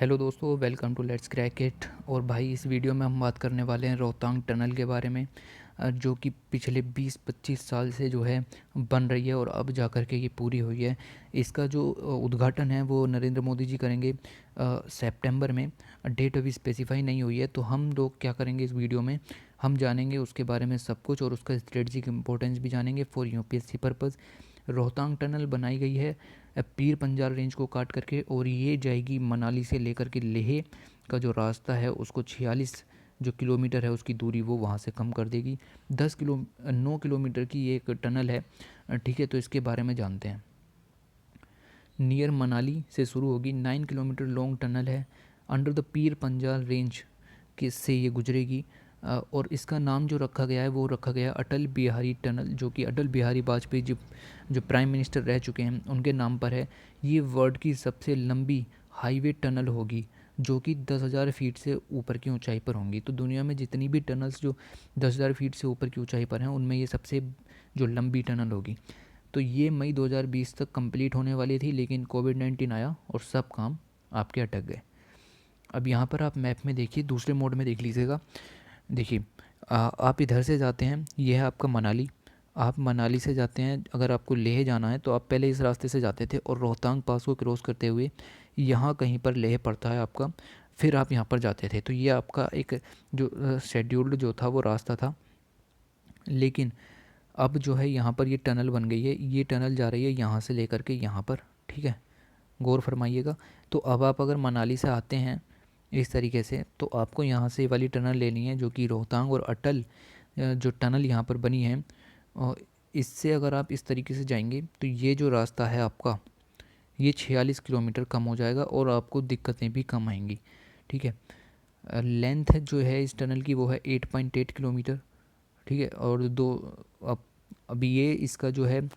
Hello दोस्तों, welcome to let's crack it. और भाई इस वीडियो में हम बात करने वाले हैं रोहतांग टनल के बारे में, जो कि पिछले 20-25 साल से जो है बन रही है और अब जा कर के ये पूरी हुई है। इसका जो उद्घाटन है वो नरेंद्र मोदी जी करेंगे सितंबर में। डेट अभी स्पेसिफाई नहीं हुई है, तो हम लोग क्या करेंगे इस वीडियो में, हम जानेंगे उसके बारे में सब कुछ और उसका स्ट्रेटजिक इंपॉर्टेंस भी जानेंगे for UPSC purpose. Rohtang tunnel बनाई गई है पीर पंजाल रेंज को काट करके, और ये जाएगी मनाली से लेकर के लेह का जो रास्ता है उसको 46 जो किलोमीटर है उसकी दूरी वो वहाँ से कम कर देगी। 9 किलोमीटर की ये एक टनल है। ठीक है, तो इसके बारे में जानते हैं। नियर मनाली से शुरू होगी, 9 किलोमीटर लॉन्ग टनल है। Under the Pir Panjal range के से ये गुजरेगी। और इसका नाम जो रखा गया है वो रखा गया है अटल बिहारी टनल, जो कि अटल बिहारी वाजपेयी जी जो प्राइम मिनिस्टर रह चुके हैं उनके नाम पर है। ये वर्ल्ड की सबसे लंबी हाईवे टनल होगी, जो कि 10,000 फीट से ऊपर की ऊंचाई पर होंगी। तो दुनिया में जितनी भी टनल्स जो 10,000 फीट से ऊपर की ऊंचाई पर हैं उनमें ये सबसे जो लंबी टनल होगी। तो ये मई 2020 तक कंप्लीट होने वाली थी, लेकिन कोविड-19 आया और सब काम आपके अटक गए। अब यहाँ पर आप मैप में देखिए, दूसरे मोड में देख लीजिएगा। देखिए, आप इधर से जाते हैं, ये है आपका मनाली। आप मनाली से जाते हैं, अगर आपको लेह जाना है तो आप पहले इस रास्ते से जाते थे और रोहतांग पास को क्रॉस करते हुए यहाँ कहीं पर लेह पड़ता है आपका, फिर आप यहाँ पर जाते थे। तो ये आपका एक जो शेड्यूल्ड जो था वो रास्ता था। लेकिन अब जो है यहाँ पर ये टनल बन गई है, ये टनल जा रही है यहाँ से लेकर के यहाँ पर। ठीक है, गौर फरमाइएगा। तो अब आप अगर मनाली से आते हैं इस तरीके से, तो आपको यहाँ से वाली टनल लेनी है जो कि रोहतांग और अटल जो टनल यहाँ पर बनी है, और इससे अगर आप इस तरीके से जाएंगे तो ये जो रास्ता है आपका ये 46 किलोमीटर कम हो जाएगा और आपको दिक्कतें भी कम आएंगी। ठीक है, लेंथ जो है इस टनल की वो है 8.8 किलोमीटर। ठीक है, और अब अभी ये इसका जो है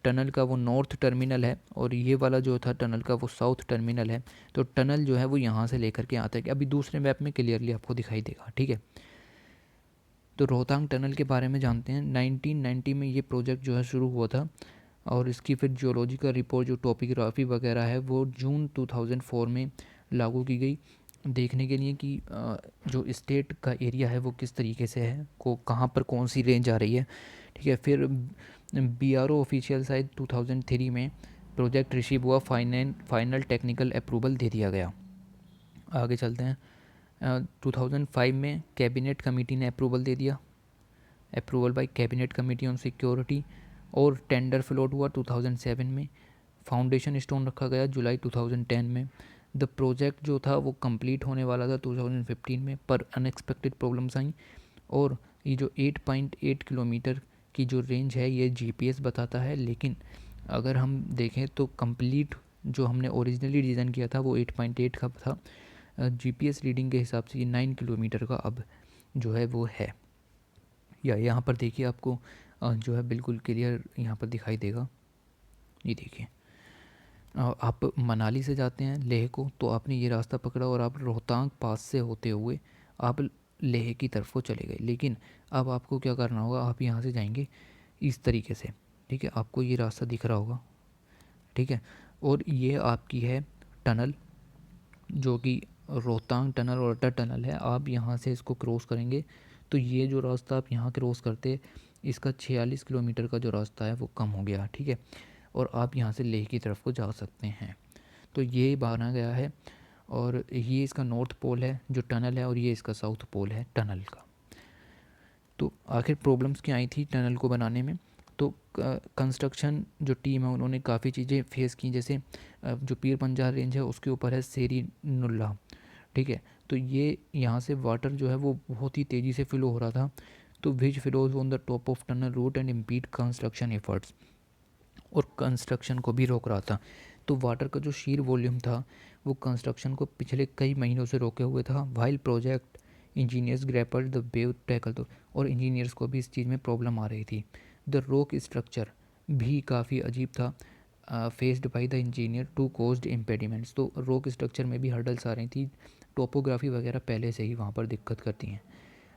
टनल का वो नॉर्थ टर्मिनल है और ये वाला जो था टनल का वो साउथ टर्मिनल है। तो टनल जो है वो यहाँ से लेकर के आता है कि अभी दूसरे मैप में क्लियरली आपको दिखाई देगा। ठीक है, तो रोहतांग टनल के बारे में जानते हैं। 1990 में ये प्रोजेक्ट जो है शुरू हुआ था और इसकी फिर जियोलॉजिकल रिपोर्ट जो टोपोग्राफी वगैरह है वो जून 2004 में लागू की गई, देखने के लिए कि जो स्टेट का एरिया है वो किस तरीके से है, को कहाँ पर कौन सी रेंज आ रही है। ठीक है, फिर BRO ऑफिशियल साइट 2003 में प्रोजेक्ट रिसीव हुआ, फाइनल टेक्निकल अप्रूवल दे दिया गया। आगे चलते हैं। 2005 में कैबिनेट कमेटी ने अप्रूवल दे दिया, approval bye cabinet committee on security, और टेंडर फ्लोट हुआ 2007 में। फाउंडेशन स्टोन रखा गया जुलाई 2010 में। द प्रोजेक्ट जो था वो कंप्लीट होने वाला था 2015 में, पर अनएक्सपेक्टेड प्रॉब्लम्स आई। और ये जो 8.8 किलोमीटर की जो रेंज है ये जीपीएस बताता है, लेकिन अगर हम देखें तो कंप्लीट जो हमने ओरिजिनली डिज़ाइन किया था वो 8.8 का था। जीपीएस रीडिंग के हिसाब से ये 9 किलोमीटर का अब जो है वो है। या यहाँ पर देखिए आपको जो है बिल्कुल क्लियर यहाँ पर दिखाई देगा। ये देखिए, आप मनाली से जाते हैं लेह को तो आपने ये रास्ता पकड़ा और आप रोहतांग पास से होते हुए आप लेह की तरफ को चले गए। लेकिन अब आपको क्या करना होगा, आप यहाँ से जाएंगे इस तरीके से। ठीक है, आपको ये रास्ता दिख रहा होगा। ठीक है, और ये आपकी है टनल, जो कि रोहतांग टनल और अटल टनल है। आप यहाँ से इसको क्रॉस करेंगे तो ये जो रास्ता आप यहाँ क्रॉस करते, इसका 46 किलोमीटर का जो रास्ता है वो कम हो गया। ठीक है, और आप यहाँ से लेह की तरफ को जा सकते हैं। तो ये बना गया है, और ये इसका नॉर्थ पोल है जो टनल है, और ये इसका साउथ पोल है टनल का। तो आखिर प्रॉब्लम्स क्या आई थी टनल को बनाने में, तो कंस्ट्रक्शन जो टीम है उन्होंने काफ़ी चीज़ें फेस की, जैसे जो पीर पंजाल रेंज है उसके ऊपर है सेरी नुल्ला। ठीक है, तो ये यहाँ से वाटर जो है वो बहुत ही तेज़ी से फ्लो हो रहा था, तो which flows on the top of tunnel route and impede construction efforts, और कंस्ट्रक्शन को भी रोक रहा था। तो वाटर का जो शीर वॉल्यूम था वो कंस्ट्रक्शन को पिछले कई महीनों से रोके हुए था। While project engineers grappled the wave tackle, तो और इंजीनियर्स को भी इस चीज़ में प्रॉब्लम आ रही थी। द रॉक स्ट्रक्चर भी काफ़ी अजीब था, faced by the engineer to caused impediments, तो रॉक स्ट्रक्चर में भी हर्डल्स आ रही थी। टोपोग्राफी वगैरह पहले से ही वहाँ पर दिक्कत करती हैं।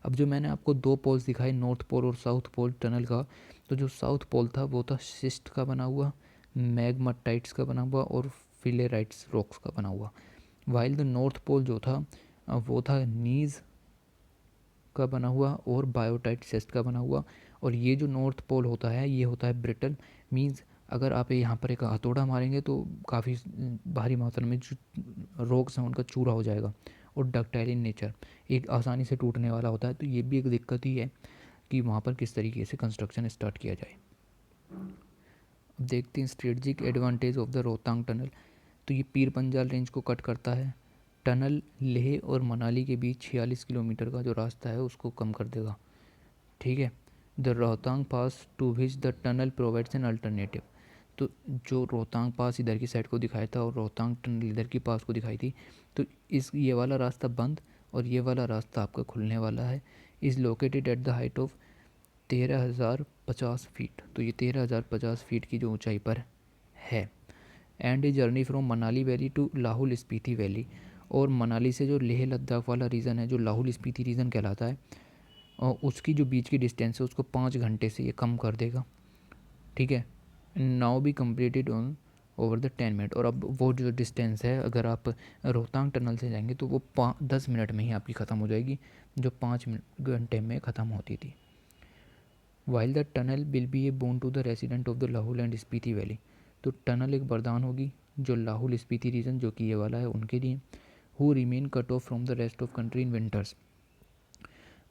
अब जो मैंने आपको दो पोल्स दिखाए, नॉर्थ पोल और साउथ पोल टनल का, तो जो साउथ पोल था वो था सिस्ट का बना हुआ, मैग्माटाइट्स का बना हुआ और फिलेराइट्स रॉक्स का बना हुआ। वाइल द नॉर्थ पोल जो था वो था नीज का बना हुआ और बायोटाइट सेस्ट का बना हुआ। और ये जो नॉर्थ पोल होता है ये होता है ब्रिटल, मीन्स अगर आप यहाँ पर एक हथौड़ा मारेंगे तो काफ़ी भारी मात्रा में जो रॉक्स हैं उनका चूरा हो जाएगा। और डक्टाइल इन नेचर, एक आसानी से टूटने वाला होता है। तो ये भी एक दिक्कत ही है कि वहाँ पर किस तरीके से कंस्ट्रक्शन स्टार्ट किया जाए। अब देखते हैं strategic advantage of the Rohtang tunnel. तो ये पीर पंजाल रेंज को कट करता है। टनल लेह और मनाली के बीच 46 किलोमीटर का जो रास्ता है उसको कम कर देगा। ठीक है। The Rohtang pass to which the tunnel provides an alternative. तो जो रोहतांग पास इधर की साइड को दिखाया था और रोहतांग टनल इधर की पास को दिखाई थी, तो इस ये वाला रास्ता बंद और ये वाला रास्ता आपका खुलने वाला है। Is located at the height of 13,050 feet. तो ये 13,050 फीट की जो ऊंचाई पर है। And a journey from Manali valley to Lahaul Spiti valley. और मनाली से जो लेह लद्दाख वाला रीजन है जो लाहौल स्पीति रीजन कहलाता है, और उसकी जो बीच की डिस्टेंस है उसको 5 घंटे से ये कम कर देगा। ठीक है। Now be completed on over the 10 minute. और अब वो जो डिस्टेंस है अगर आप रोहतांग टनल से जाएंगे तो वो 10 मिनट में ही आपकी ख़त्म हो जाएगी, जो 5 घंटे में ख़त्म होती थी। While the tunnel will be a boon to the resident of the Lahaul and Spiti valley. तो टनल एक वरदान होगी जो लाहौल स्पीति रीजन जो कि ये वाला है उनके लिए। Who remain cut off from the rest of country in winters.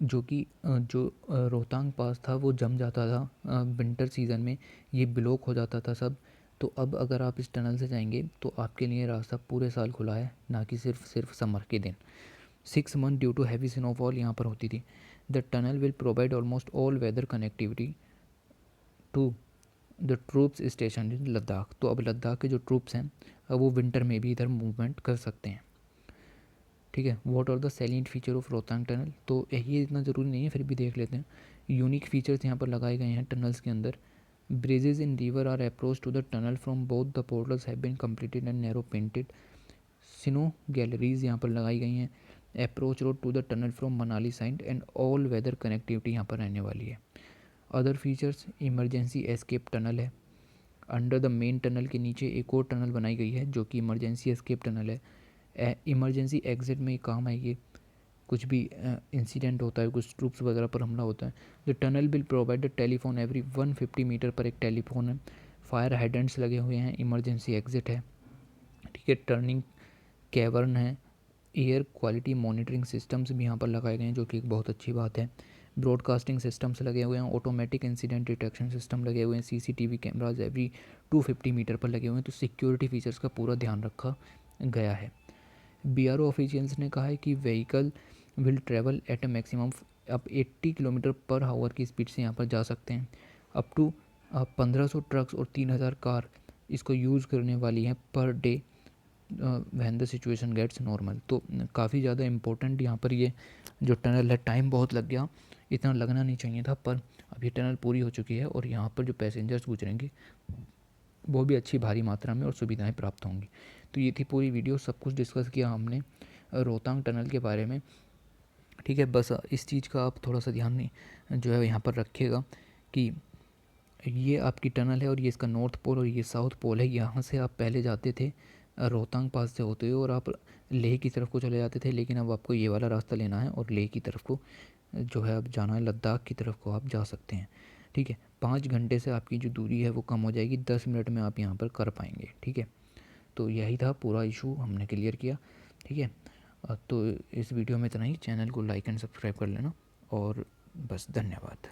जो कि जो रोहतांग पास था वो जम जाता था विंटर सीज़न में, ये ब्लॉक हो जाता था सब। तो अब अगर आप इस टनल से जाएंगे तो आपके लिए रास्ता पूरे साल खुला है, ना कि सिर्फ समर के दिन। 6 month due to heavy snowfall यहाँ पर होती थी। The tunnel will provide almost all weather connectivity to the troops station in Ladakh. तो अब लद्दाख के जो ट्रूप्स हैं अब वो विंटर में भी इधर मूवमेंट कर सकते हैं। ठीक है। What are the salient feature of Rohtang tunnel. तो ये इतना ज़रूरी नहीं है, फिर भी देख लेते हैं। यूनिक फीचर्स यहाँ पर लगाए गए हैं टनल्स के अंदर। Bridges in river are approach to the tunnel from both the portals have been completed and narrow painted. Snow galleries यहाँ पर लगाई गई हैं। Approach road to the tunnel from Manali side and all weather connectivity यहाँ पर रहने वाली है। Other features, emergency escape tunnel है। अंडर द मेन टनल के नीचे एक और टनल बनाई गई है जो कि इमरजेंसी एस्केप टनल है। इमरजेंसी एग्जिट में काम है ये, कुछ भी इंसिडेंट होता है, कुछ ट्रूप्स वगैरह पर हमला होता है। The tunnel will provide the telephone every 150 metre पर एक टेलीफोन है। फायर हाइडेंट्स लगे हुए हैं, इमरजेंसी एग्जिट है। ठीक है। टर्निंग कैवर्न है। एयर क्वालिटी मॉनिटरिंग सिस्टम्स भी यहाँ पर लगाए गए हैं जो कि एक बहुत अच्छी बात है। ब्रॉडकास्टिंग सिस्टम्स लगे हुए हैं। ऑटोमेटिक इंसिडेंट डिटेक्शन सिस्टम लगे हुए हैं। सीसीटीवी कैमराज एवरी 250 मीटर पर लगे हुए हैं। तो सिक्योरिटी फीचर्स का पूरा ध्यान रखा गया है। बीआरओ ऑफिशियल्स ने कहा है कि vehicle will travel at A maximum अब 80 किलोमीटर पर आवर की स्पीड से यहाँ पर जा सकते हैं। अप टू 1500 ट्रक्स और 3000 कार इसको यूज़ करने वाली हैं पर day when the situation gets normal. तो काफ़ी ज़्यादा इम्पोर्टेंट यहाँ पर ये जो टनल है, टाइम बहुत लग गया, इतना लगना नहीं चाहिए था, पर अब ये टनल पूरी हो चुकी है और यहाँ पर जो पैसेंजर्स गुजरेंगे वो भी अच्छी भारी मात्रा में और सुविधाएं प्राप्त होंगी। तो ये थी पूरी वीडियो, सब कुछ डिस्कस किया हमने रोहतांग टनल के बारे में। ठीक है। बस इस चीज़ का आप थोड़ा सा ध्यान नहीं जो है यहाँ पर रखिएगा कि ये आपकी टनल है और ये इसका नॉर्थ पोल और ये साउथ पोल है। यहाँ से आप पहले जाते थे रोहतांग पास से होते हुए और आप लेह की तरफ को चले जाते थे, लेकिन अब आपको ये वाला रास्ता लेना है और लेह की तरफ को जो है अब जाना है, लद्दाख की तरफ को आप जा सकते हैं। ठीक है। 5 घंटे से आपकी जो दूरी है वो कम हो जाएगी, 10 मिनट में आप यहाँ पर कर पाएंगे। ठीक है। तो यही था पूरा इशू हमने क्लियर किया। ठीक है। तो इस वीडियो में इतना ही। चैनल को लाइक एंड सब्सक्राइब कर लेना और बस धन्यवाद।